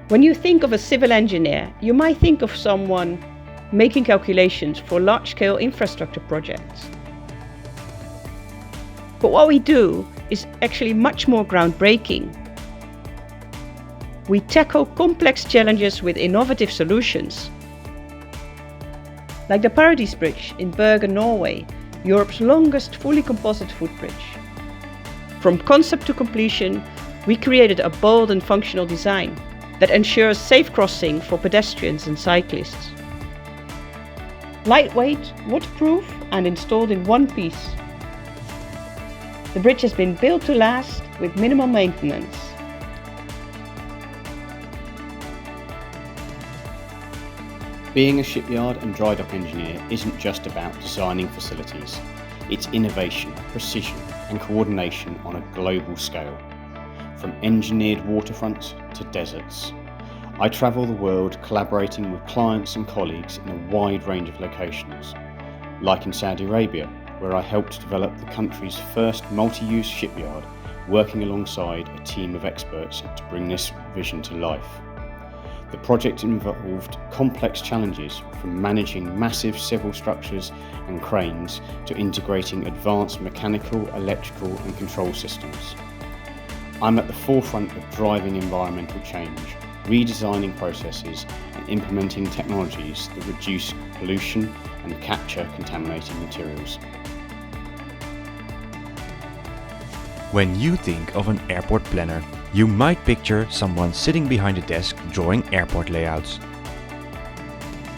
When you think of a civil engineer, you might think of someone making calculations for large-scale infrastructure projects. But what we do is actually much more groundbreaking. We tackle complex challenges with innovative solutions. Like the Paradise Bridge in Bergen, Norway, Europe's longest fully composite footbridge. From concept to completion, we created a bold and functional design that ensures safe crossing for pedestrians and cyclists. Lightweight, waterproof and installed in one piece. The bridge has been built to last with minimal maintenance. Being a shipyard and dry dock engineer isn't just about designing facilities. It's innovation, precision and coordination on a global scale. From engineered waterfronts to deserts. I travel the world collaborating with clients and colleagues in a wide range of locations, like in Saudi Arabia, where I helped develop the country's first multi-use shipyard, working alongside a team of experts to bring this vision to life. The project involved complex challenges from managing massive civil structures and cranes to integrating advanced mechanical, electrical and control systems. I'm at the forefront of driving environmental change, redesigning processes and implementing technologies that reduce pollution and capture contaminating materials. When you think of an airport planner, you might picture someone sitting behind a desk drawing airport layouts.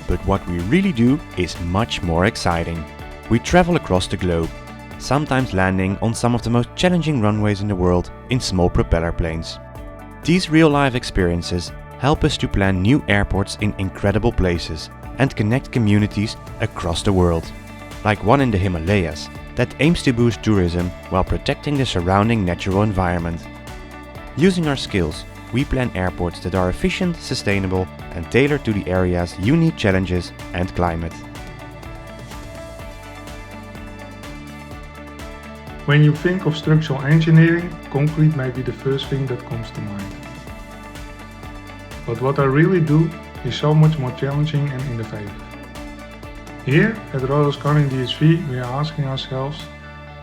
But what we really do is much more exciting. We travel across the globe, sometimes landing on some of the most challenging runways in the world in small propeller planes. These real-life experiences help us to plan new airports in incredible places and connect communities across the world, like one in the Himalayas that aims to boost tourism while protecting the surrounding natural environment. Using our skills, we plan airports that are efficient, sustainable and tailored to the area's unique challenges and climate. When you think of structural engineering, concrete may be the first thing that comes to mind. But what I really do is so much more challenging and innovative. Here at Royal Scaling DSV we are asking ourselves,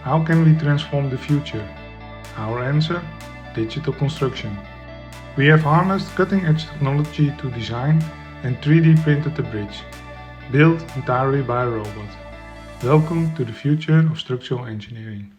how can we transform the future? Our answer? Digital construction. We have harnessed cutting-edge technology to design and 3D printed the bridge, built entirely by a robot. Welcome to the future of structural engineering.